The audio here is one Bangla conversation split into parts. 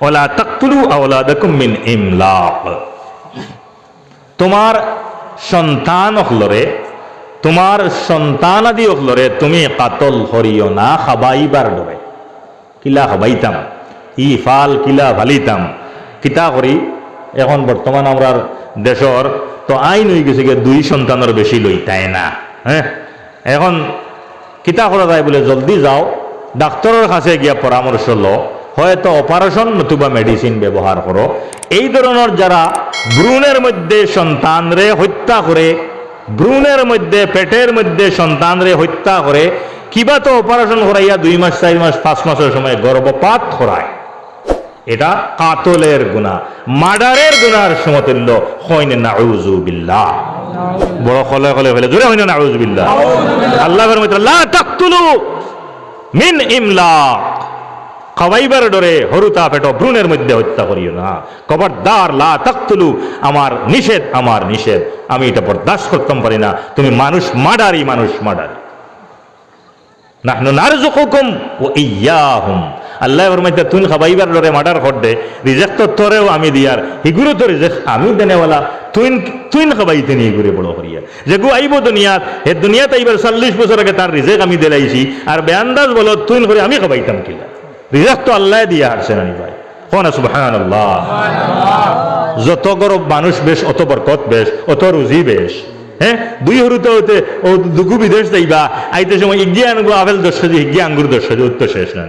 ওয়ালা তাকতুলু আওলাদাকুম মিন ইমলাক, তোমার সন্তান হলরে, তোমার সন্তানাদি হলরে তুমি কাতল করিও না খাবাইবার ডরে। কিলা খাবাইতাম, ই ফাল কিলা ভালিতাম, কিতা করি এখন বর্তমান আমরা দেশর তো আইন হয়ে গেছে গিয়ে 2 সন্তানের বেশি লইতাই না। হ্যাঁ, এখন কিতা করা যায় বলে জলদি যাও ডাক্তারের কাছে গিয়া পরামর্শ লো, হয়তো অপারেশন নতুবা মেডিসিন ব্যবহার করো। এই ধরনের যারা ভ্রূণের মধ্যে সন্তানরে হত্যা করে, ভ্রূণের মধ্যে পেটের মধ্যে সন্তানরে হত্যা করে, কিবা তো অপারেশন করাইয়া 2 মাস 4 মাস 5 মাসের সময় গর্ভপাত করায়, এটা কাতলের গুনাহ, মার্ডারের গুনাহর সমতুল্য। হইনে নাউযু বিল্লাহ, বড় খলে খলে ফেলে জোরে হইনে নাউযু বিল্লাহ। আল্লাহ ফরমাইতে লা তাকতুলু মিন ইমলাক, খাওয়াইবার ডরে হরুতা পেট ভ্রূণের মধ্যে হত্যা করিও না। খবরদার, লা তাকতুলু, আমার নিষেধ, আমার নিষেধ, আমি এটা বরদাস্ত করতে পারি না। তুমি মানুষ মার্ডারি, মানুষ মার্ডারি। নাহনু নারযুকুকুম ওয়া ইয়্যাহুম, আল্লাহ ফরমাইতে তুই খাবাইবার ডরে মার্ডার করদে, রিজিক তো তোরেও আমি দিয়ার, হিগুরু তো রিজিক আমি দেনেওয়ালা, তুই খাবাইতে নিয়ে ঘুরে বড় করিয়া যেগু আইব দুনিয়াত, হে দুনিয়াত আইবার 40 বছর আগে তার রিজিক আমি দিলাইছি, আর বেআন্দাজ বলো তুই করে আমি খাবাইতাম কিলা? রিজিক তো আল্লাহ দিয়া হারছেন আনি ভাই, কোন সুবহানাল্লাহ। যত গরব মানুষ বেশ, অত বরকত বেশ, অত রুজি বেশ। হ্যাঁ, 2 হরুতে হইতে ও দুগু বিদেশ যাইবা, আইতে সময় ইগিয়া আঙ্গুর আপেল 10 কেজি, ইগিয়া আঙ্গুর 10 কেজি, উত্তর শেষ না।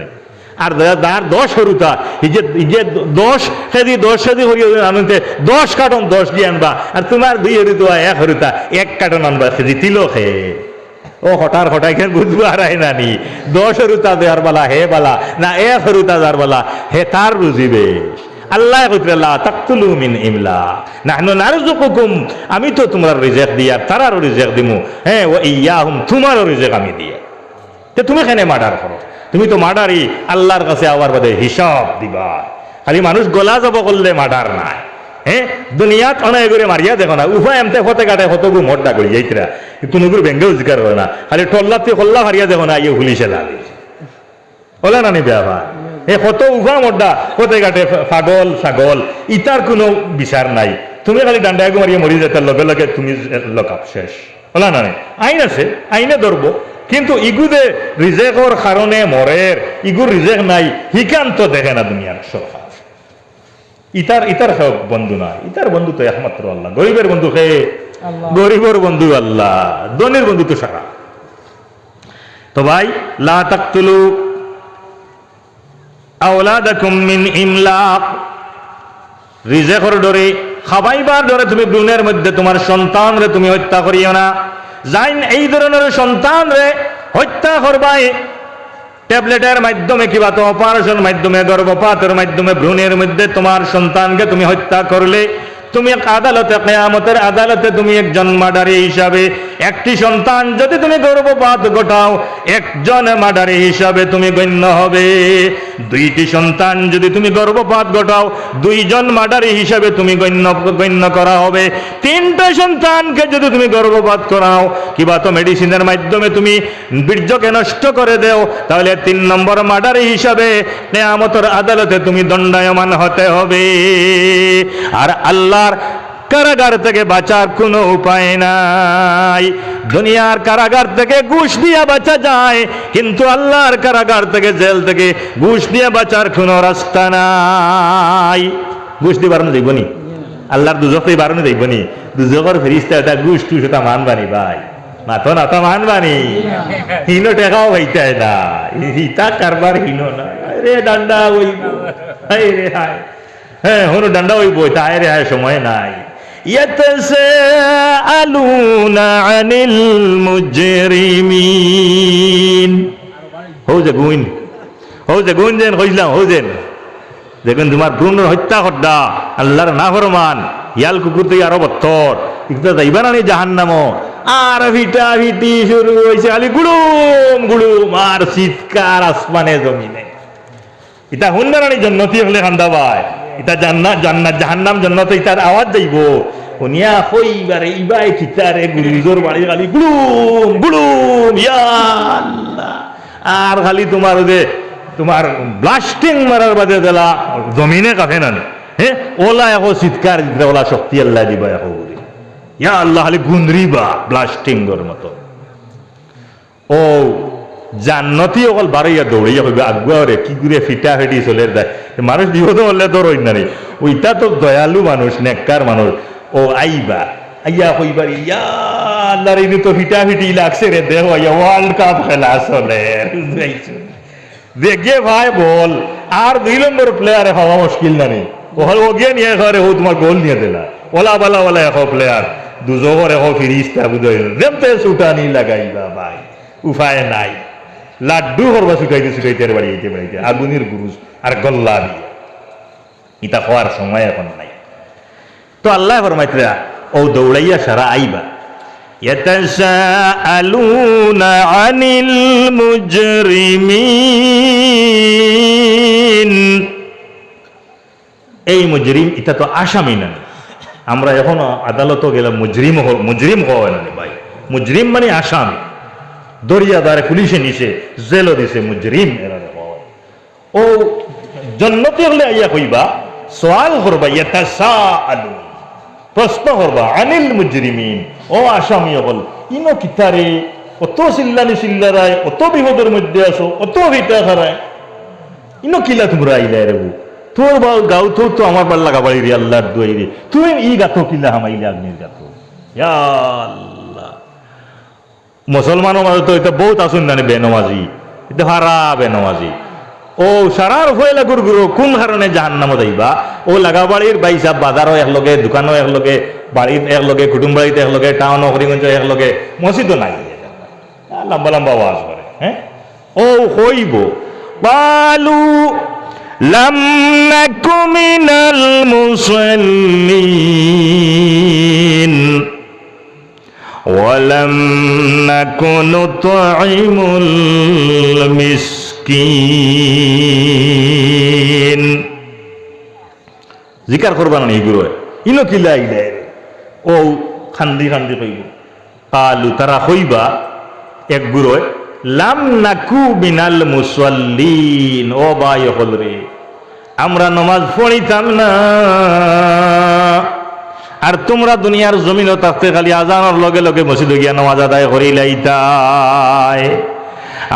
আর দার 10 হরুতা ইগে 10 কেজি 10 কেজি হরিয়ে আনতে 10 কার্টন 10 দিয়ে আনবা, আর তোমার 2 হরুতা 1 হরুতা 1 কার্টন আনবা, কেজি তিলো খেয়ে ও হঠার হঠাই কেন বুঝবো আর নানি 10 হরুতা দেওয়ার বালা হে বালা না 1 হরুতা যার বালা হে তার রুজি বেশ। আল্লাহ কইতে লা তাকতুলু মিন ইমলাক নাহনু নারযুকুকুম, আমি তো তোমার রিজিক দিয়া তারারও রিজিক দিমু। হ্যাঁ, ওয়া ইয়্যাহুম, তোমারও রিজিক আমি দিয়া। তে তুমি কেন মার্ডার করো? তুমি তো মার্ডারই, আল্লাহর কাছে আবার বাদে হিসাব দিবা। খালি মানুষ গলা যাব করলে মার্ডার নাই। হ্যাঁ, দুনিয়াত অনেক করে মারিয়া দেখো না, উভয় এমতে হতে কাটে কতগু মড্ডা করি যাইতরা, কোনগুলো ব্যাঙ্গেও জিকার করে না, খালি টল্লাতে কল্লা হারিয়া দেখো না, ইয়ে হুলিশে লালি বলে না নি বেয়া। এ কত উভা মড্ডা হতে কাটে পাগল ছাগল, ইটার কোনো বিচার নাই। তুমি খালি ডান্ডা এগো মারিয়া মরি যেতে লগে লগে তুমি লকাপ শেষ, বলা না? আইন আছে, আইনে ধরবো, কিন্তু ইগুদে রিজেকর কারণে মরের, ইগুর রিজেক নাই, হিকান্ত দেখে না দুনিয়ার সরকার। ইতার সব বন্ধু নাই, ইতার বন্ধু তো একমাত্র আল্লাহ। গরিবের বন্ধু কে? গরিবের বন্ধু আল্লাহ, ধনীর বন্ধু তো সারা। তো ভাই, লা তাকতুলু আওলাদাকুম মিন ইমলাক, রিজেকর ডরে, খাবাইবার ডরে তুমি ভ্রূণের মধ্যে তোমার সন্তান রে তুমি হত্যা করিও না। যাইন এই ধরনের সন্তান রে হত্যা করবাই ট্যাবলেটের মাধ্যমে কিবা তো অপারেশন মাধ্যমে গর্ভপাতের মাধ্যমে ভ্রূণের মধ্যে তোমার সন্তানকে তুমি হত্যা করলে, তুমি আদালতে, কিয়ামতের আদালতে তুমি একজন মার্ডারি হিসাবে, একটি সন্তান যদি তুমি গর্ভপাত ঘটাও একজন মার্ডারি হিসাবে তুমি গণ্য হবে। 2টি সন্তান যদি তুমি গর্ভপাত ঘটাও 2 জন মার্ডারি হিসাবে তুমি গণ্য করা হবে। 3টা সন্তানকে যদি তুমি গর্ভপাত করাও কিবা তো মেডিসিনের মাধ্যমে তুমি বীর্যকে নষ্ট করে দেও, তাহলে 3 নম্বর মার্ডারি হিসাবে কিয়ামতের আদালতে তুমি দণ্ডায়মান হতে হবে। আর আল্লাহর কারাগার থেকে বাঁচার কোনো উপায় নাই। দুনিয়ার কারাগার থেকে ঘুষ দিয়া বাঁচা যায়, কিন্তু আল্লাহর কারাগার থেকে, জেল থেকে ঘুষ দিয়া বাঁচার কোনো রাস্তা নাই। ঘুষ দিয়ে বাড়ানো দেখবনি, আল্লাহর দুজকে বাড়ানো দেখবনি, দুজকের ফেরিস্তা এটা ঘুষ টুস এটা মানবানি ভাই, মাথো না তো মানবানি, হিনো টেকাও হইতে না, হিতা কারবার হিনো না রে, ডান্ডা হইব রে হায়। হ্যাঁ, হনু ডান্ডা হইব, তাই রে হায়, সময় নাই। ইয়াতাসাআলুনা আনিল মুজরিমিন, হো যে গুণ যেন কইলাম, হো যেন দেখুন তোমার ভ্রূণ হত্যা করদা আল্লাহর নাফরমান, ইয়াল কুকুর তো আরো বত্তর, ইকটা যাইবা না জাহান্নামো। আর ভিটা ভিটি শুরু হয়েছে, খালি গুড়ুম গুড়ুম আর চিৎকার আসমানে জমিনে। ইটা হুন্ডারানি জন্নতি হলে খান্দা পায়, ইটা জান্নাত জান্নাত জাহান্নাম জন্নত, ইটার আওয়াজ যাইব উনিয়া কইবারে ইবাই চিতারে গুরুজোর বাড়ি খালি গুড়ুম গুড়ুম ইয়া আল্লাহ। আর খালি তোমার যে তোমার ব্লাস্টিং মারার বাদে দিলা জমিনে কাফে না হ্যাঁ ওলা এখন চিৎকার দিতে ওলা শক্তি আল্লাহ দিবা এখন বলি ইয়া আল্লাহ খালি গুন্দ্রিবা ব্লাস্টিংর মতো ও জান্নতি অকল বাড়াইয়া দৌড়াইয়া হইবে আগুয়া রে কি করে ফিটা ফিটি চলে দেয় মানুষ বিপদ হলে তোর ওই না রে ওইটা তো দয়ালু মানুষ নেককার মানুষ ও আইবা আইয়া কইবার ইয়া আল্লাহর ইনি তো ফিটা ফিটি লাগছে রে দেহ ইয়া ওয়ার্ল্ড কাপ খেলা চলে দেখে ভাই বল আর 2 নম্বর প্লেয়ারে হওয়া মুশকিল না রে ও গিয়ে নিয়ে ঘরে ও তোমার গোল নিয়ে দিলা ওলা বালা ওলা এক প্লেয়ার দুজোর এক ফিরিস্তা বুঝাই যেমতে ছুটানি লাগাইবা ভাই উপায় নাই লাড্ডু করবা ছুটাইতে ছুটাইতে বাড়িতে বাড়িতে আগুনের গুরুজ আর গল্লা দিয়ে ইটা হওয়ার সময় এখন নাই তো আল্লাহ ফরমাইতরা ও দৌড়াইয়া সারা আইবা ইয়াতাসাআলুনা আনিল মুজরিমিন এই মুজরিম এটা তো আসামি না আমরা এখনো আদালতও গেলাম মুজরিম হওয়া না ভাই মুজরিম মানে আসামি দরিয়াদারে পুলিশে নিছে জেলও দিছে মুজরিম এরা ও জন্নতি হলে আইয়া কইবা সওয়াল করবা ইয়াতাসাআলু প্রশ্ন করবা আনিল মুজরিমিন ও আসামি হল ইনো কিতারে অত চিল্লানি চিল্লারায় অত বিপদের মধ্যে আসো অত ভিটা খারায় ইনো কিলা তোমরা আইলা রে তোর গাও তো আমার বার লাগা বাড়ি রে আল্লাহর দুয়াই রে তুমি ই গাতো কিলা হামাইলে আগ্নির গাতো ইয়া আল্লাহ মুসলমানও মাঝে তো এটা বহুত আসুন না বেনমাজি এটা হারা বেনমাজি ও সারার হয়ে লাগুর গুরু কোন কারণে জাহান্নামে যাইবা ও লাগা বাড়ির বাইসা বাজারও একলগে দোকানও একলগে বাড়ির একলগে কুটুম বাড়িতে একলগে টাউন হরিগঞ্জ একলগে মসজিদও নাই লম্বা লম্বা আওয়াজ করে হ্যাঁ ও হইব বালু লাম নাকু মিনাল মুসাল্লিন ওয়ালাম নাকু নুতঈমুল মিসকিন জিকার করবা না এগুলো ইনো কিলা আইলে ও খান্দি খান্দি কইব কালু তারা হইবা এক গুরো লাম নাকু মিনাল মুসাল্লিন ও ভাই হল রে আমরা নামাজ পড়িতাম না আর তোমরা দুনিয়ার জমিনও থাকতে খালি আজানের লগে লগে মসজিদে গিয়া নামাজ আদায় করিলাইতাই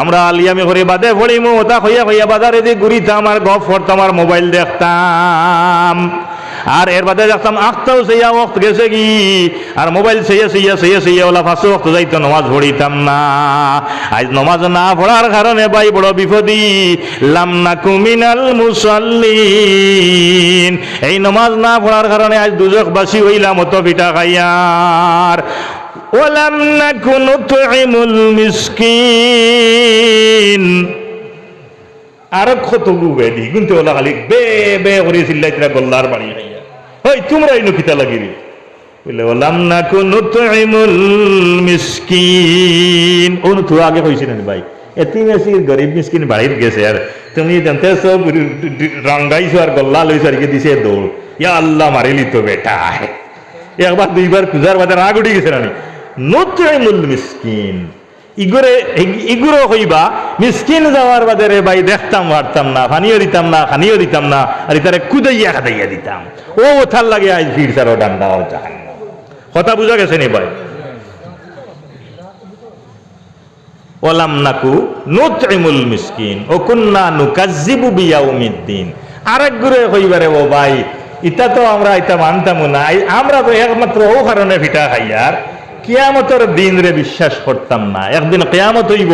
আমরা আলিয়ামি করে বাদে পড়িমু ওটা হইয়া হইয়া বাজারে দিয়ে ঘুরিতাম আর গপ করতাম আর মোবাইল দেখতাম আর এর বাদে দেখতাম আখতাও সেইয়া ওয়াক্ত গেছে কি আর মোবাইল সেইয়া ওলা ফাঁসো ওয়াক্ত যাইতো নামাজ পড়িতাম না আজ নামাজ না পড়ার কারণে ভাই বড় বিপদী লাম নাকু মিনাল মুসাল্লিন এই নামাজ না পড়ার কারণে আজ দুজকবাসী হইলাম অত পিঠা খাইয়ার ওয়ালাম নাকু নুতঈমুল মিসকিন আর কত গুবেদি কিন্তু ওলা খালি বে বে করে চিল্লাইতরা গল্লার বাড়ি খাইয়া ওই তোমরা ইনো কিতা লাগিবি বলে ওলাম নাকু নুতঈমুল মিসকিন ও তো আগে কইছিলেন ভাই এতিম আছে গরিব মিসকিন বাড়িতে গেছে আর তুমি জানতে সব রঙ্গাইছো আর গল্লা লইছো আর কি দিছে দৌড় ইয়া আল্লাহ মারিলি তো বেটা একবার দুইবার পূজার বাদে রাগ উঠে গেছে রানি নুতঈমুল মিসকিন ইগুরো হইবা মিসকিন যাওয়ার বাদে রে ভাই দেখতাম হারতাম না খানিও দিতাম না আর ইতারে কুদাইয়া খাদাইয়া দিতাম ও ওথার লাগে আজ ভিড় সারো ডান্ডা ও জাহান্নাম কথা বুঝা গেছে নি ভাই ওয়ালাম নাকু নুতঈমুল মিসকিন ও কুন্না নুকাজ্জিবু বিয়াউমিদ্দিন আরেক গুরে হইবারে ও ভাই ইটা তো আমরা এটা মানতাম না আমরা তো একমাত্র ও কারণে ভিটা খাইয়ার কিয়ামতের দিন রে বিশ্বাস করতাম না একদিন কিয়ামত হইব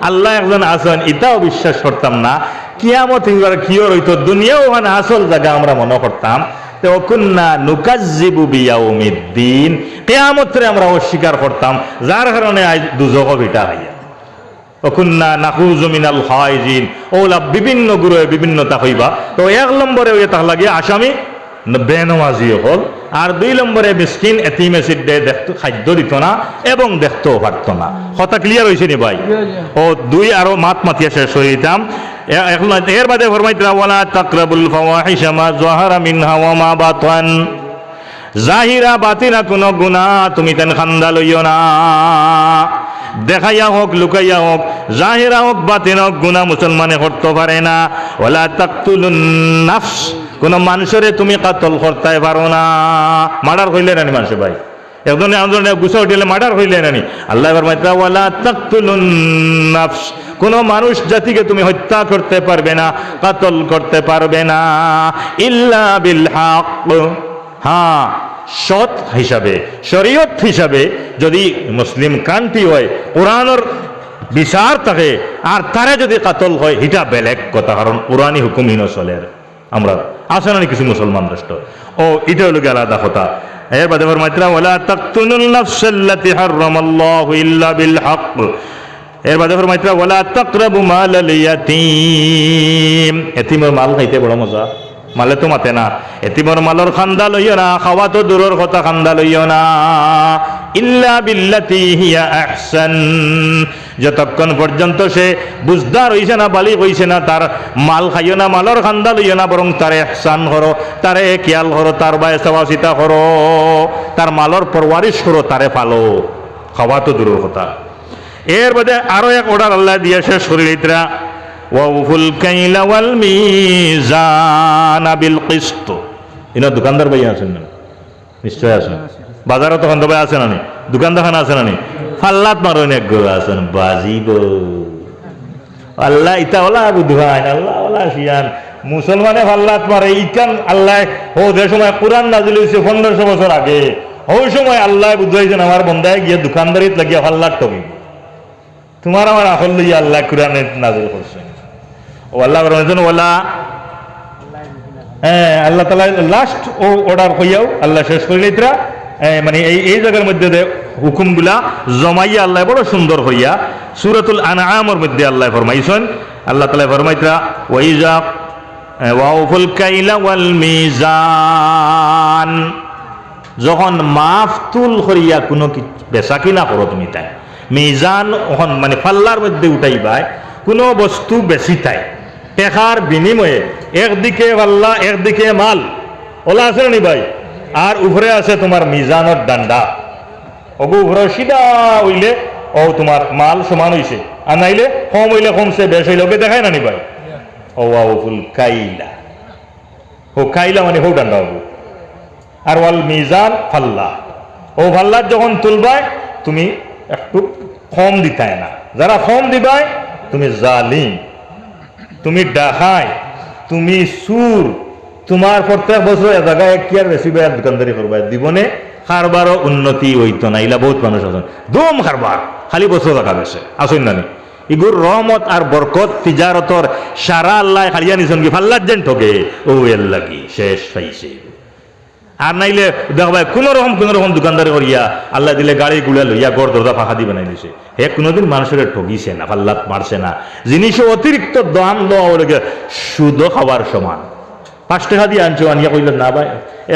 আল্লাহ একজন আসেন এটাও বিশ্বাস করতাম না কিয়ামত হইবার কিয়র হইতো দুনিয়াও ওখানে আসল জায়গা আমরা মনে করতাম তো কুন্না নুকাজ্জিবু বিয়াউমিদ্দিন কিয়ামতরে আমরা অস্বীকার করতাম যার কারণে আজ দুজক ভিটা হইয়া কুন্না নাখুযু মিনাল খায়জিন ওলা বিভিন্ন গুরুয়ে বিভিন্নতা হইবা তো এক নম্বরে ওই তাহ লাগে আসামি বেনমাজি হল আর 2 নম্বরে মিসকিন এতিমে সিদ্ধে দেখতো খাদ্য দিত না এবং দেখতেও পারত না কথা ক্লিয়ার হয়েছে নি ভাই ও 2 আরো মাতিয়া শেষ হয়ে দিতাম এর বাদে ফরমাইতরা ওয়ালা তাকরাবুল ফাওয়াহিশা মা যাহারা মিনহা ওয়া মা বাতান জাহিরা বাতিনা কোনো গুনাহ তুমি তেন খান্দা লইও না দেখাইয়া হোক লুকাইয়া হোক, জাহিরা হোক বাতিন হোক, গুনাহ মুসলমানে করতে পারে না। ওয়ালা তাকতুলুন নাফস, কোন মানুষের তুমি কাতল করতে পারো না। মার্ডার হইলে নানি মানুষে ভাই, একজনে আন্দোলনে গুছা উঠিলে মার্ডার হইলে নানি। আল্লাহ ফরমাইতা ওয়ালা তাকতুলুন নাফস, কোন মানুষ জাতিকে তুমি হত্যা করতে পারবে না, কাতল করতে পারবে না, ইল্লা বিল হক, হ্যাঁ সৎ হিসাবে, শরীয়ত হিসাবে যদি মুসলিম কান্ট্রি হয়, কোরআনের বিচার থাকে, আর তারা যদি কাতল হয় এটা বেলেগ কথা, কারণ কোরআনই হুকুমহীন চলে। আমরা আছে না কিছু মুসলমান রাষ্ট্র, ও এটা হলো আলাদা কথা। এর বাদে ফরমাইতা ওয়ালা তাকতুলুন নাফসাল্লাতী হারামাল্লাহু ইল্লা বিল হক, এর বাদে ফরমাইতা ওয়ালা তাকরাবু মালাল ইয়াতীম, এতিমের মাল খাইতে বড় মজা, মালে তো মাতে না, এতিমের মালর খান্দা লইও না, খাওয়া তো দূরের কথা, খান্দা লইও না, ইল্লা বিল্লাতী হিয়া আহসান, যতক্ষণ পর্যন্ত সে বুঝদার হইছে না, বালিগ হইছে না, তার মাল খাইও না, মালর খান্দা লইও না, বরং তারে ইহসান করো, তারে খেয়াল করো, তার বায়ে সেবা করো, তার মালর পরওয়ারিশ করো, তারে পালো, খাওয়া তো দূরের কথা। এর বাদে আরো এক অর্ডার আল্লাহ দিয়েছে শরীয়তরা, ওয়াউফুল কাইলা ওয়াল মিজান বিল কিসত। ইনা দোকানদার ভাই আছেন না? নিশ্চয় আছেন। বাজারে তখন তো ভাই আছে না? দোকানদার আছে না? ফাল্লাত মারুন এক গো আছেন, বাজিব আল্লাহ ইতা ওলা বুধবাই, আল্লাহ ওলা শিয়ান মুসলমানে ফাল্লাত মারে ইকান। আল্লাহ ও যে সময় কোরআন নাজিল হয়েছে 1500 বছর আগে, ওই সময় আল্লাহ বুঝাইছেন আমার বন্দায় গিয়ে দোকানদারিত লাগিয়া ফাল্লাত টবি, তোমার আমার আখল লইয়া আল্লাহ কোরআনে নাজিল করছে। ও আল্লাহ বলেছেন ওলা, হ্যাঁ আল্লাহ তাআলা লাস্ট ও অর্ডার হইয়াও আল্লাহ শেষ করে ইতরা, মানে এই জায়গার মধ্যে হুকুমগুলা জমাইয়া আল্লাহ বড় সুন্দর হইয়া সূরাতুল আনআমের মধ্যে আল্লাহ ফরমাইছেন, আল্লাহ তাআলা ফরমাইতরা ওয়াইজা ওয়াউফুল কাইলা ওয়াল মিজান, যখন মাফতুল করিয়া কোনো বেচা কিনা করো তুমি, তাই মিজান ওখন মানে পাল্লার মধ্যে উঠাইবাই, কোনো বস্তু বেশি তাই টেকার বিনিময়ে, একদিকে পাল্লা একদিকে মাল, ওলা আছে নি ভাই, আর উপরে আছে তোমার মিজানের ডান্ডা, ওগো উপরে সিধা হইলে ও তোমার মাল সমান হইছে, আর নাইলে কম হইলে কমছে, বেশ হইলে ওকে দেখায় না নি ভাই। ও ওয়াউফুল কাইলা, ও কাইলা মানে হো ডান্ডা হবো, আর ওয়াল মিজান ফাল্লা, ও ফাল্লার যখন তুলবাই তুমি একটু কম দিতায় না, যারা কম দিবাই তুমি জালিম, তুমি ডাকাই, তুমি সুর, তোমার প্রত্যেক বছর এ জায়গায় কি আর বেশি বেয়ার দোকানদারি করবা, জীবনে কারবারও উন্নতি হইতো না। ইলা বহুত মানুষ আছেন দম কারবার, খালি বছর টাকা বেছে আসেন না নি, ইগুর রহমত আর বরকত তিজারতর সারা আল্লাহ খালিয়া নিছেন কি ফাল্লার যেন ঠকে, ও আল্লাহ কি শেষ পাইছে। আর নাইলে দেখবাই কোন রকম দোকানদারি করিয়া আল্লাহ দিলে গাড়ি গুলা লইয়া গড় দরজা ফাঁকা দি বানাই দিছে, হে কোনোদিন মানুষের ঠগিছে না, ফাল্লাত মারছে না, জিনিসও অতিরিক্ত দাম দেওয়া হলে সুদ খাবার সমান। 5 টাকা দিয়ে আনছো, আনিয়া কইল না ভাই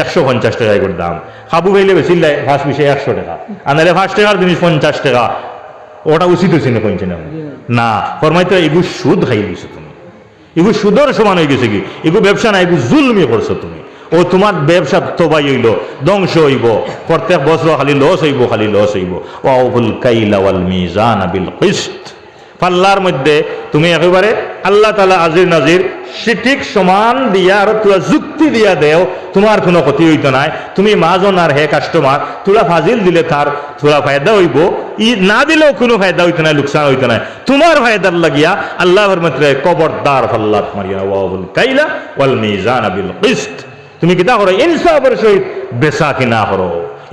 150 টাকা করে দাম, খাবু খাইলে বেশি ফার্স্ট বিষয় 100 টাকা, আনাইলে 5 টাকার জিনিস 50 টাকা, ওটা উচিত হয়েছে না কইছে না, ফরমাইতে এগু সুদ খাই দিছো তুমি, এগু সুদর সমান হয়ে গেছে কি, এগু ব্যবসা না, এগু জুলমি করছো তুমি, ও তোমার ব্যবসা তবাই হইল, ধ্বংস হইব, প্রত্যেক বছর খালি লস হইব, খালি লস হইব। ওয়াউফুল কাইলা ওয়াল মিজান বিল কিসত, পাল্লার মধ্যে তুমি একেবারে আল্লাহ তাআলা আজির নাজির সঠিক সমান দিয়া আর তোরা যুক্তি দিয়া দেও, তোমার কোনো ক্ষতি হইতো নাই। তুমি মাজন আর হে কাস্টমার, তোরা ফাজিল দিলে তার তোরা ফায়দা হইব, ই না দিলেও কোনো ফায়দা হইতো না, লোকসান হইতো না, তোমার ফায়দার লাগিয়া আল্লাহর মধ্যে কবরদার ফাল্লাত মারিয়া। ওয়াউফুল কাইলা ওয়াল মিজান বিল কিসত, তুমি কিতা করো ইনসাফের সহিত বেচা কিনা করো,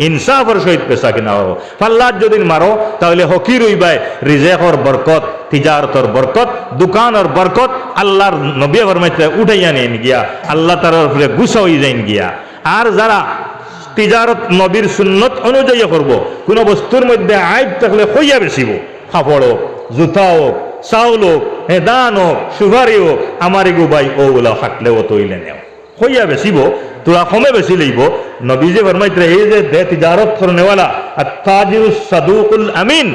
ইনসাফের সহিত বেচা কিনা করো। পাল্লাত যদি মারো তাহলে হকির হইবাই রিজেকর বরকত, তিজারতর বরকত, দোকানের বরকত আল্লাহর নবী ফরমাইতে উঠাইয়া নেন গিয়া, আল্লাহ তার উপরে গুছা হয়ে যাইন গিয়া। আর যারা তিজারত নবীর সুন্নত অনুযায়ী করব, কোনো বস্তুর মধ্যে আইব থাকলে হইয়া বেচিব, কাপড় হোক, জুতা হোক, চাউল হোক, দান হোক, সুপারি হোক, আমার এগু ভাই ওগুলা থাকলে ও তৈলে নেও, হইয়া বেচিব, তোরা কমে বেশি লইব। নবীজি ফরমাইতে এই যে তিজারত করনেওয়ালা আর তাজিরুস সাদুকুল আমিন,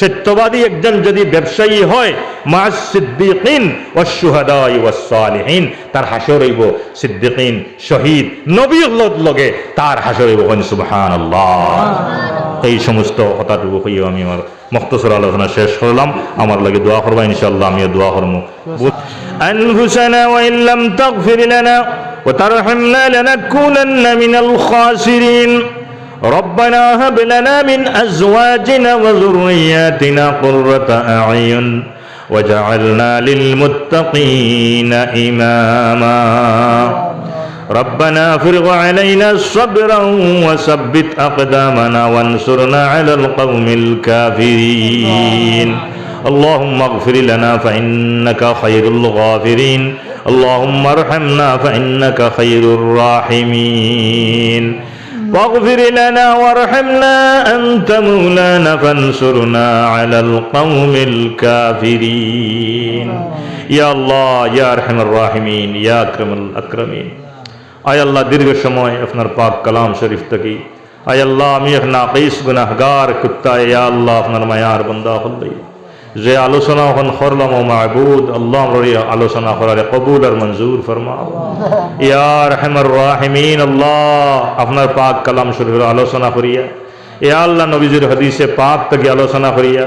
সত্যবাদী একজন যদি ব্যবসায়ী হয়, মা'আস সিদ্দিকিন ওয়াস শুহাদাই ওয়াস সালিহিন, তার হাসর হইব সিদ্দিকিন, শহীদ, নবীর লগে তার হাসর হইব। সুবহানাল্লাহ। এই সমস্ত কথাটুকু হইও আমি আমার মুখতসর আলোচনা শেষ করলাম। আমার লাগে দোয়া করবা ইনশাআল্লাহ, আমিও দোয়া করবো। أنفسنا وإن لم تغفر لنا وترحمنا لنكونن من الخاسرين ربنا هب لنا من أزواجنا وذرياتنا قرة أعين وجعلنا للمتقين إماما ربنا افرغ علينا صبرا وثبت أقدامنا وانصرنا على القوم الكافرين اللهم اغفر لنا فإنك خير الغافرين اللهم ارحمنا فإنك خير الراحمين واغفر لنا وارحمنا أنت مولانا فانصرنا على القوم الكافرين يا الله يا أرحم الراحمين يا أكرم الأكرمين আয় আল্লাহ দীর্ঘ সময় আপনার পাক কালাম শরীফ থেকে আয় আল্লাহ আমি এক নাকিস গুনাহগার কুত্তা ইয়া আল্লাহ আপনার মায়ার বান্দা হল্লাই যে আলোচনা এখন করলাম ও মাহবুদ আল্লাহ আমরা আলোচনা করার কবুল আর মঞ্জুর ফরমাও ইয়া আরহামার রাহিমিন আল্লাহ আপনার পাক কালাম শরীফের আলোচনা করিয়া ইয়া আল্লাহ নবীজির হাদিসে পাক থেকে আলোচনা করিয়া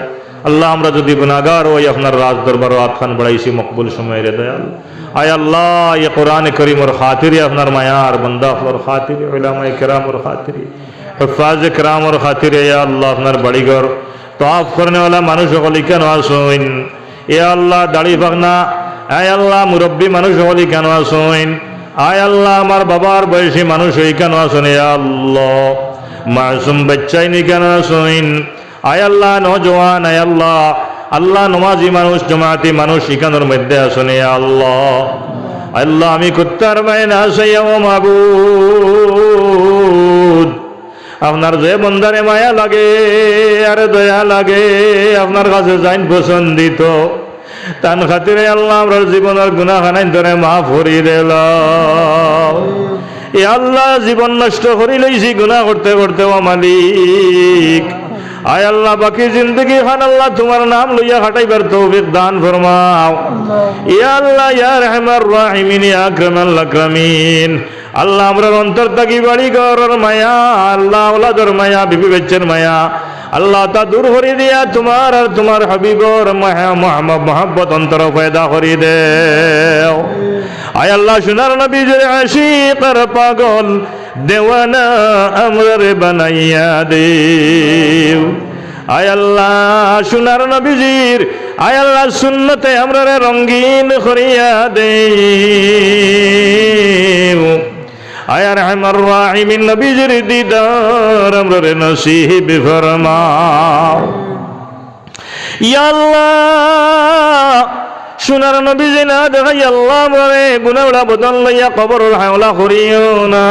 আল্লাহ আমরা যদি গুনাহগার হই আপনার রাজ দরবার আতখান বাড়াইছি মকবুল সময়ের দয়াল আয় আল্লাহ ये कुरान करीम और खातिरे আপনার মায়ার বান্দা और खातिरे उलमाए किराम और खातिरे हुफ्फाज किराम और खातिरे या अल्लाह আপনার বাড়ি ঘর তওয়াফ করনে वाला মানুষ সকলে কেন আসুন ইয়া আল্লাহ দাড়ি পাকনা আয় আল্লাহ মুরব্বি মানুষ সকলে কেন আসুন আয় আল্লাহ আমার বাবার বয়সী মানুষ হই কেন আসুন ইয়া আল্লাহ মাসুম বাচ্চাই নি কেন আসুন আয় আল্লাহ নওজওয়ান আয় আল্লাহ আল্লাহ নমাজি মানুষ জমাতি মানুষ ইকানোর মধ্যে আসুন ইয়া আল্লাহ আল্লাহ আমি কুত্তার মায়ের আসাইয়া ও মাবুদ আপনার যে বন্দারে মায়া লাগে আর দয়া লাগে আপনার কাছে যাইন পছন্দিত তান খাতিরে আল্লাহ আমার জীবনের গুনাহখানাই ধরে মাফ করি দিলাম এ আল্লাহ জীবন নষ্ট করি লইছি গুনাহ করতে করতে ও মালিক আয় আল্লাহ বাকি জিন্দগি খান আল্লাহ তোমার নাম লইয়া খাটাইবার তৌফিক দান ফরমাও ইয়া আল্লাহ ইয়া রহমান রাহিমিন ইয়া আকরামাল আকরামিন আল্লাহ আমরার অন্তর থাকি বাড়ি ঘরের মায়া আল্লাহ ওলাদের মায়া বিবি বাচ্চার মায়া আল্লাহ তা দূর করে দিয়া তোমার আর তোমার হাবিবর মোহাম্মত অন্তর পয়দা করে দেও আয় আল্লাহ সোনার নবীর আশিক আর পাগল দেওয়ানা আমরার বানাইয়া দেও আয় আল্লাহ সোনার নবীজির আয় আল্লাহ সুন্নতে আমরারে রঙ্গিন করিয়া দেও আয় আরহামার রাহিমিন নবীজির দিদার আমরারে নসিব ফরমাও ইয়া আল্লাহ সোনার নবীজি না দেখাই আল্লাহ মরে গুনাহগুলা বদল লইয়া কবরের হাওলা করিও না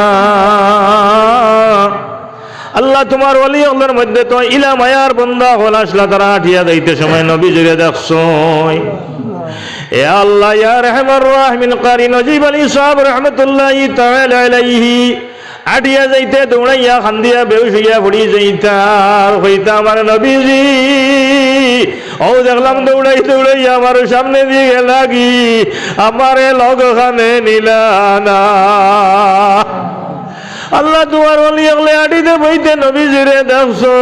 আল্লাহ তোমার ওলি আল্লাহর মধ্যে তো ইলা মায়ার বান্দা হল আসলা তারা আঠিয়া যাইতে সময় নবীজিরে দেখছই এ আল্লাহ ইয়া রহমান রাহিমিন কারি নজিব আলী সাহেব রহমতুল্লাহি তাআলা আলাইহি আঠিয়া যাইতে দৌড়াইয়া খান্দিয়া বেহুশ হইয়া পড়ি যাইতার হইতা আমার নবীজি ও দেখলাম দৌড়াই দৌড়াই আমার সামনে দিয়ে লাগি আমারে লগখানে নিলা না আল্লাহ তোমার ওলি আগলে আটিতে বইতে নবীজিরে দেখছো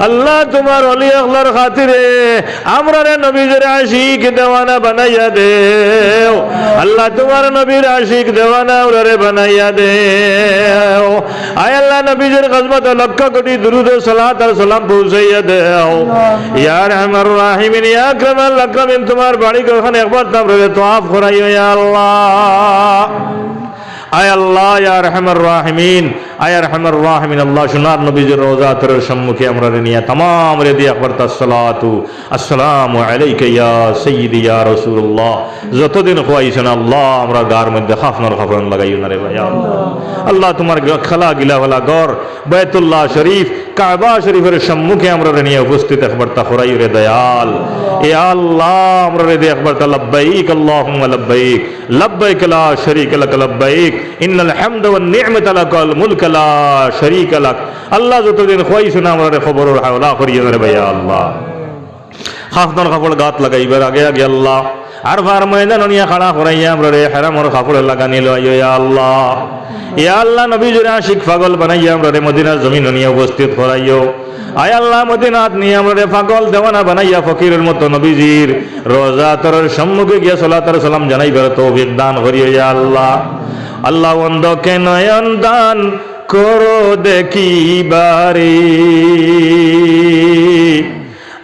আল্লাহ তোমার ওলি আগলার খাতিরে আমরারে নবীজিরে আশিক দেওয়ানা বানাইয়া দেও আল্লাহ তোমার নবীর আশিক দেওয়ানা আমরারে বানাইয়া দেও আয় আল্লাহ নবীজির খিদমতে লক্ষ কোটি দুরূদ ও সালাত আর সালাম পৌঁছাইয়া দেও ইয়া রহমান রাহিমিন ইয়া আকরামাল আকরামিন তোমার বাড়ি ওখানে একবার আমরারে তওয়াফ করাইও ইয়া আল্লাহ আয় আল্লাহ ইয়া রহমান রাহিমিন আয় রহমান রাহিমিন আল্লাহ সোনার নবীজির রওজা তরের সম্মুখে আমরা নিয়ে तमाम রে দিয়ে একবার তাসসালাতু আসসালামু আলাইকা ইয়া সাইয়্যিদি ইয়া রাসূলুল্লাহ যতদিন খোয়াইছেন আল্লাহ আমরা গার মধ্যে খাফনার খাফরন লাগাইও না রে ভাই আল্লাহ তোমার খালা গিলা ওয়ালা ঘর বাইতুল্লাহ শরীফ কাবা শরীফের সম্মুখে আমরা নিয়ে উপস্থিত একবার তা খরাইও রে দয়াল এ আল্লাহ আমরা রে দিয়ে একবার তা লব্বাইক আল্লাহুম্মা লব্বাইক লব্বাইক লা শারীকা লাক লব্বাইক ইন্নাল হামদা ওয়ান নি'মাতা লাকাল মুলক লা শারীকা লাক আল্লাহ যতদিন খোয়াইছেন আমরা খবরের হাওলা করিও রে ভাই আল্লাহ খাফনার কাপড় গাত লাগাইবার আগে আগে আল্লাহ আরফার ময়দান নিয়ে খাড়া করাইয়া আমরা রে হেরামর কাপড় লাগানি লইয়া ইয়া আল্লাহ, ইয়া আল্লাহ নবীজির আশিক পাগল বানাইয়া আমরা রে মদিনার জমিন নিয়ে উপস্থিত করাইও। আয় আল্লাহ মদিনাত নিয়ে আমরা রে পাগল দেওয়ানা বানাইয়া ফকিরের মতো নবীজির রোজা তরের সম্মুখে গিয়া সালাতার সালাম জানাইবার তৌফিক দান করিও ইয়া আল্লাহ। আল্লাহ অন্ধকে নয়ন দান করো দেখিবারে,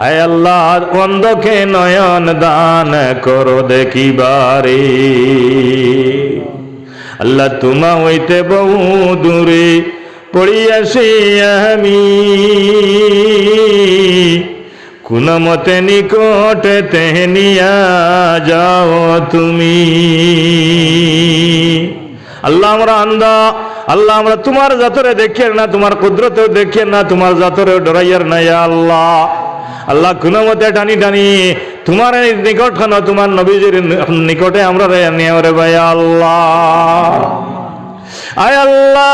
আয় আল্লাহ অন্ধকে নয়ন দান করো দেখিবারে। আল্লাহ তোমা হইতে বহু দূরে পড়িয়াছি আমি, কোন মতে নিকটে তেহনিয়া যাও তুমি। আল্লাহ আমরা আন্দা, আল্লাহ আমরা তোমার জাতরে দেখিয়ে না, তোমার কুদরতেও দেখিয়ে না, তোমার জাতরে ডরাইয়ার না ইয়া আল্লাহ। আল্লাহ কোন মতে টানি টানি তোমার নিকট খানো, তোমার নবীজির নিকটে আমরা নিয়ে রে ভাই আল্লাহ। আয় আল্লাহ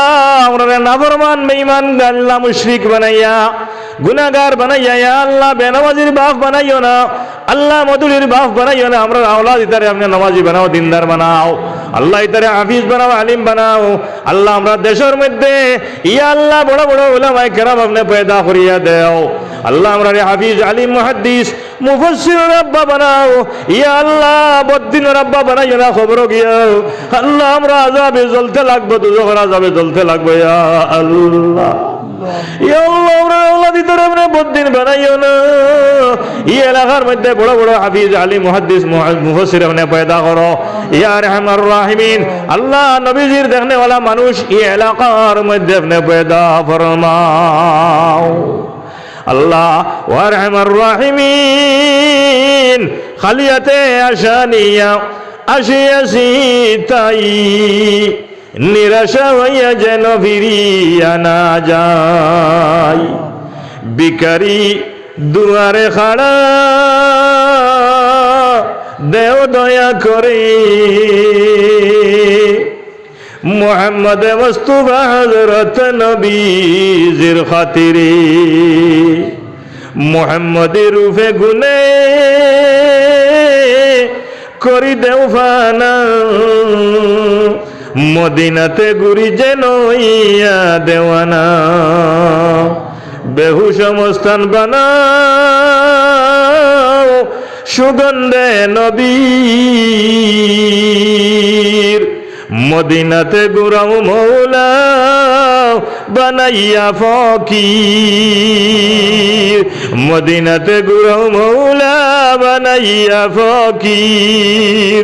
আমরা নাফরমান বেঈমান আল্লাহ মুশরিক বানাইয়া গুনাহগার বানাইয়া ইয়া আল্লাহ বেনামাজির বাপ বানাইও না, আল্লাহ মধুরীর বাপ বানাইও না। আমরা আওলাদ ইতারে আপনি নামাজি বানাও, দিনদার বানাও, আল্লাহ ইতারে হাফিজ বানাও, আলিম বানাও। আল্লাহ আমরা দেশের মধ্যে ইয়া আল্লাহ বড় বড় উলামায়ে কেরাম আপনি পয়দা করিয়া দেও। আল্লাহ আমরা হাফিজ আলিম মুহাদ্দিস মুফাসসির রাব্বা বানাও ইয়া আল্লাহ, বদ্দিন রাব্বা বানাইও না খবর গিয়াও। আল্লাহ আমরা আযাবে জ্বলতে লাগবো, দুজখের আযাবে জ্বলতে লাগবো ইয়া আল্লাহ। ইয়া আল্লাহ আমরা আওলাদ ইতারে আপনি বদ্দিন বানাইও না, এই এলাকার মধ্যে বড় বড় হাফিজ আলিম মুহাদ্দিস মুফাসসির আপনি পয়দা করো ইয়া আরহামার রাহিমিন। আল্লাহ নবীজির দেখনে वाला মানুষ এই এলাকার মধ্যে আপনি পয়দা ফরমাও। আল্লাহ ওয়ারহামার রাহিমিন, খালিয়াতে আশানিয়া আসিয়াছি তাই, নিরাশা হইয়া যেন ফিরিয়া না যায়। বিকারি দুয়ারে খাড়া দেও দয়া করে, মোহাম্মদ মুস্তাফা হযরত নবীজির খাতিরে, মোহাম্মদের রূপে গুনে করি দেও ফানা, মদিনাতে গুরি যেন ইয়া দেওয়ানা। বেহুশ মস্তান বানাও সুগন্ধে নবীর, মদিনাতে গুরাও মৌলা বানাইয়া ফকির, মদিনাতে গুরাও মৌলা বানাইয়া ফকির,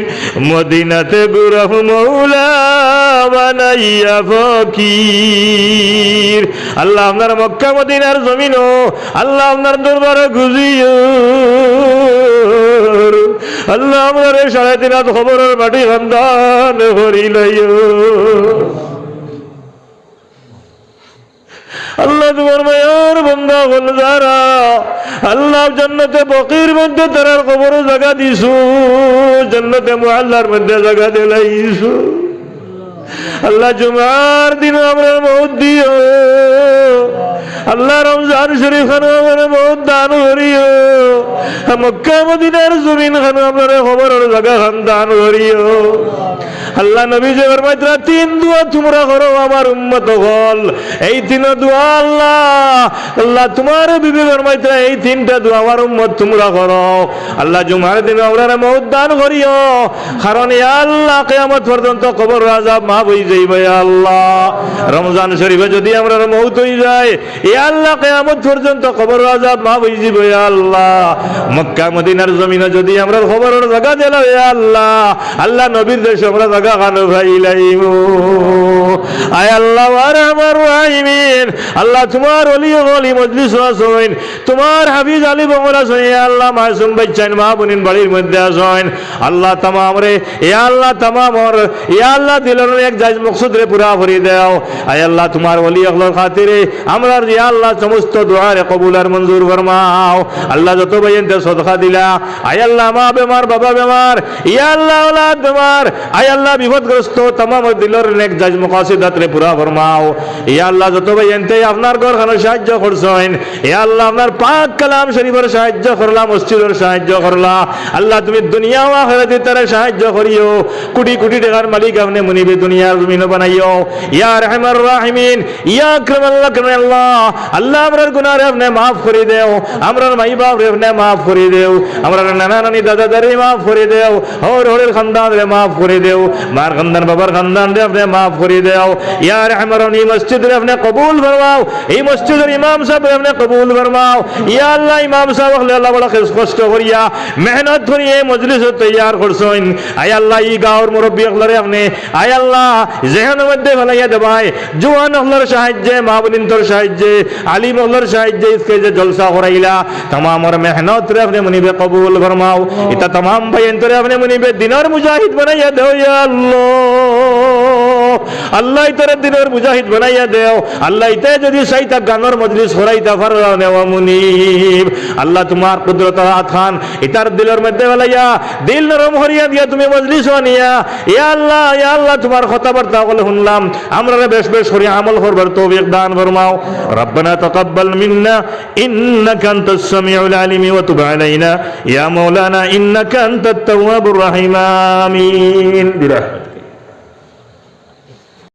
মদিনাতে গুরাও মৌলা বানাইয়া ফকির। আল্লাহ আপনার মক্কা মদিনার জমিনও আল্লাহ আপনার দরবারে গুজিও। আল্লাহ আপনার 3.5 হাত খবরের মাটি সন্ধান করিলাইও। আল্লাহ তোমার মায়ার বান্দা হল যারা আল্লাহ জান্নাতে বকির মধ্যে তারার কবর জায়গা দিছো, জান্নাতে মুআল্লার মধ্যে জায়গা দিলাইছো। আল্লাহ জুমার দিন আমরা মউত দিও, আল্লাহ রমজান শরীফ খানো আমরা মউত দান করিও, মক্কা মদিনার জমিন খানো আমরা খবরের জায়গা খান দান করিও। আল্লাহ নবী যে ফরমাইতে 3 দোয়া তোমরা করো আমার উম্মত হল, এই 3 দোয়া আল্লাহ আল্লাহ তোমার বিবি ফরমাইতে এই 3টা দোয়া আমার উম্মত তোমরা করো। আল্লাহ জুমার দিন আমরা মউত দান করিও, কারণ ইয়া আল্লাহ কিয়ামত পর্যন্ত কবর আযাব মাফ হই যাইবে ইয়া আল্লাহ। রমজান শরীফে যদি আমরা মউত হই যায় ইয়া আল্লাহ কিয়ামত পর্যন্ত কবর আযাব মাফ হই যাইবে ইয়া আল্লাহ। মক্কা মদিনার জমিনে যদি আমরা খবরের জায়গা দিলা ইয়া আল্লাহ, আল্লাহ নবীর দেশে আমরা জায়গা খানো ভাইলাইমু। আয় আল্লাহ ওয়ারহামার রাহিমিন, আল্লাহ তোমার ওলি ওলি মজলিস আসেন, তোমার হাফিজ আলী বঙ্গল আসেন ইয়া আল্লাহ, মাসুম বাচ্চান মা বোনিন বাড়ির মধ্যে আসেন আল্লাহ। তামাম রে ইয়া আল্লাহ তামাম ইয়া আল্লাহ দিলের এক জায়জ মকসুদ রে পুরা করে দাও। আয় আল্লাহ তোমার ওলি আল্লাহর খাতিরে আমরা ইয়া আল্লাহ সমস্ত দোয়া রে কবুল আর মঞ্জুর ফরমাও। আল্লাহ যত ভাইয়েনতে সদকা দিলা, আয় আল্লাহ মা বেমার, বাবা বেমার, ইয়া আল্লাহ ওলাদ বেমার, আয় আল্লাহ বিপদগ্রস্ত तमाम দিলর নেক জায়জ মাকাসিদাত রে পুরা ফরমাও। ইয়া আল্লাহ যত ভাইয়েনতে আপনার ঘর খানো সাহায্য করছেন, ইয়া আল্লাহ আপনার পাক কালাম শরীফের সাহায্য করলা, মসজিদের সাহায্য করলা, আল্লাহ তুমি দুনিয়া ও আখিরাতে তারা সাহায্য করিও। কোটি কোটি টাকার মালিক আপনি মুনিবে দুনিয়ার জমিন বানাইও। ইয়া রহমান রাহিমিন, ইয়া আকরামাল আকরামিন আল্লাহ, আল্লাহ আমরার গুনাহ রে আপনি maaf করে দেও, আমরার মাই বাপ রে আপনি maaf করে দেও, আমরার নানা নানি দাদা দাদি maaf করে দেও, ওর ওরের খানদান রে maaf করে দেও, মার খানদান বাবার খানদান রে আপনি maaf করে দেও। ইয়া রহমান এই মসজিদ রে আপনি কবুল ফরমাও, এই মসজিদের ইমাম সাহেব রে আপনি কবুল ফরমাও। ইয়া আল্লাহ ইমাম সাহেব আল্লাহ বড় কষ্ট করিয়া মেহনত করিয়ে মজলিস তৈয়ার করছেন, আয় আল্লাহ এই গাঁওর মুরব্বী আল্লাহরে আপনি আয় আল্লাহ জেহানের মধ্যে ফেলাইয়া দেবাই, জোয়ান আল্লাহর সাহায্যে, মাহবুবিনতর সাহায্যে, আলিম আল্লাহর সাহায্যে ইসকে যে জলসা করাইলা तमाम और मेहनत रे अपने मुनीबे कबूल फरमाओ। इता तमाम भाईन तोरे अपने मुनीबे दिनर मुजाहिद बनाइया दो या अल्लाह, अल्लाह तेरे दिनर मुजाहिद बनाइया देओ। अल्लाह इते जदि सईता गानर मजलिस कराइता फरने व मुनीब, अल्लाह तुम्हार कुदरत हाथ खान इतार दिलर मध्य वालाया दिल नरम हरिया दिया तुम्हें मजलिस वानिया। या अल्लाह तुम्हार खता बर्ता कल हुनलाम, हमरा बेश बेश करिया अमल करबर तौफीक दान फरमाओ। रब्बना तकब्बल मिन्ना इन्नका अंतस समीउल अलीम व तुब अलैना या मौलाना इन्नका अंतत तव्वाबुर रहीम। आमीन।